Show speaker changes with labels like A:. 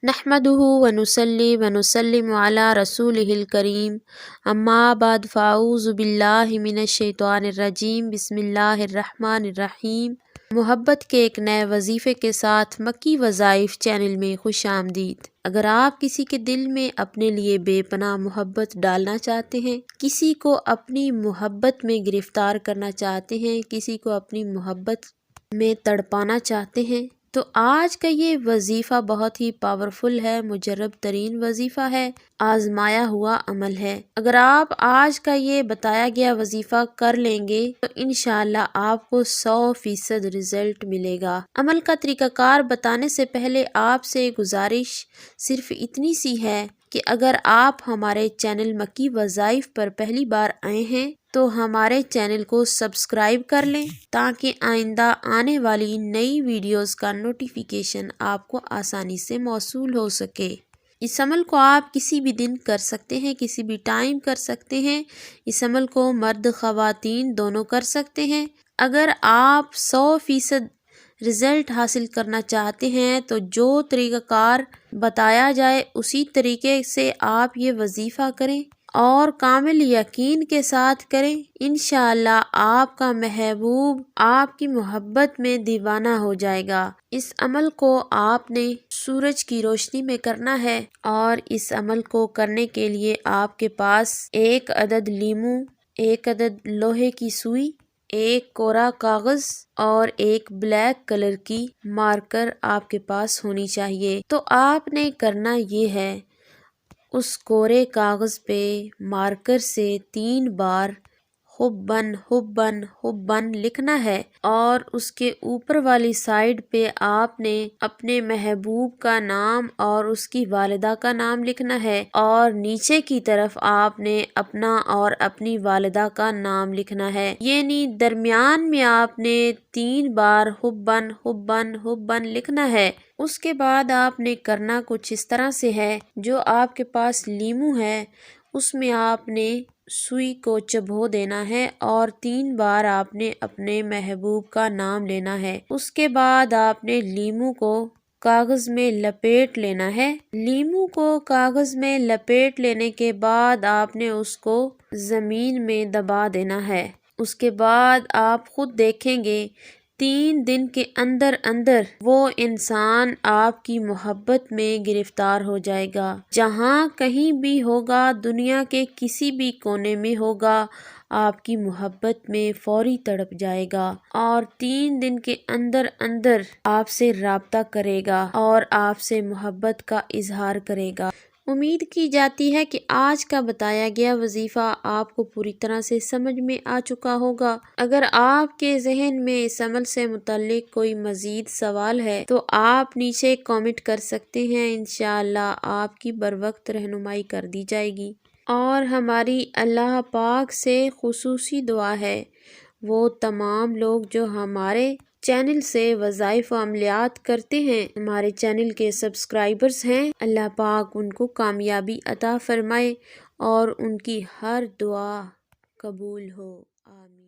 A: नहमदुहु व नुसल्ली व नुसल्लिमु अला रसूलिहिल करीम अम्मा बाद फ़ाऊज़ु बिल्लाहि मिनश शैतानिर रजीम बिस्मिल्लाहिर रहमानिर रहीम। मोहब्बत के एक नए वजीफ़े के साथ मक्की वज़ाइफ चैनल में खुश आमदीद। अगर आप किसी के दिल में अपने लिए बेपनाह मोहब्बत डालना चाहते हैं, किसी को अपनी मोहब्बत में गिरफ्तार करना चाहते हैं, किसी को अपनी मोहब्बत में तड़पाना चाहते हैं, तो आज का ये वजीफ़ा बहुत ही पावरफुल है, मुजर्रब तरीन वजीफ़ा है, आजमाया हुआ अमल है। अगर आप आज का ये बताया गया वजीफ़ा कर लेंगे तो इंशाअल्लाह आपको 100% रिजल्ट मिलेगा। अमल का तरीकाकार बताने से पहले आपसे गुजारिश सिर्फ इतनी सी है कि अगर आप हमारे चैनल मक्की वज़ाइफ पर पहली बार आए हैं तो हमारे चैनल को सब्सक्राइब कर लें ताकि आइंदा आने वाली नई वीडियोस का नोटिफिकेशन आपको आसानी से मौसूल हो सके। इस अमल को आप किसी भी दिन कर सकते हैं, किसी भी टाइम कर सकते हैं। इस अमल को मर्द ख़वातीन दोनों कर सकते हैं। अगर आप 100% रिज़ल्ट हासिल करना चाहते हैं तो जो तरीक़ाकार बताया जाए उसी तरीके से आप ये वजीफ़ा करें और कामिल यकीन के साथ करें। इंशाअल्लाह आपका महबूब आपकी मोहब्बत में दीवाना हो जाएगा। इस अमल को आपने सूरज की रोशनी में करना है और इस अमल को करने के लिए आपके पास 1 अदद लीमू, 1 अदद लोहे की सुई, 1 कोरा कागज और 1 ब्लैक कलर की मार्कर आपके पास होनी चाहिए। तो आपने करना ये है, उस कोरे कागज पे मार्कर से 3 बार हुब्बन हुब्बन हुब्बन लिखना है और उसके ऊपर वाली साइड पे आपने अपने महबूब का नाम और उसकी वालिदा का नाम लिखना है और नीचे की तरफ आपने अपना और अपनी वालिदा का नाम लिखना है। यानी दरमियान में आपने 3 बार हुब्बन हुब्बन हुब्बन लिखना है। उसके बाद आपने करना कुछ इस तरह से है, जो आपके पास लीमू है उसमें आपने सुई को चबो देना है और 3 बार आपने अपने महबूब का नाम लेना है। उसके बाद आपने लीमू को कागज में लपेट लेना है। लीमू को कागज में लपेट लेने के बाद आपने उसको जमीन में दबा देना है। उसके बाद आप खुद देखेंगे 3 दिन के अंदर अंदर वो इंसान आपकी मोहब्बत में गिरफ्तार हो जाएगा। जहाँ कहीं भी होगा, दुनिया के किसी भी कोने में होगा, आपकी मोहब्बत में फौरी तड़प जाएगा और 3 दिन के अंदर अंदर आपसे राब्ता करेगा और आपसे मोहब्बत का इजहार करेगा। उम्मीद की जाती है कि आज का बताया गया वजीफ़ा आपको पूरी तरह से समझ में आ चुका होगा। अगर आपके जहन में इस अमल से मुतल्लिक कोई मज़ीद सवाल है तो आप नीचे कमेंट कर सकते हैं। इंशाअल्लाह आपकी बरवक्त रहनुमाई कर दी जाएगी। और हमारी अल्लाह पाक से खुसूसी दुआ है, वो तमाम लोग जो हमारे चैनल से वज़ाइफ व अमलियात करते हैं, हमारे चैनल के सब्सक्राइबर्स हैं, अल्लाह पाक उनको कामयाबी अता फरमाए और उनकी हर दुआ कबूल हो। आमीन।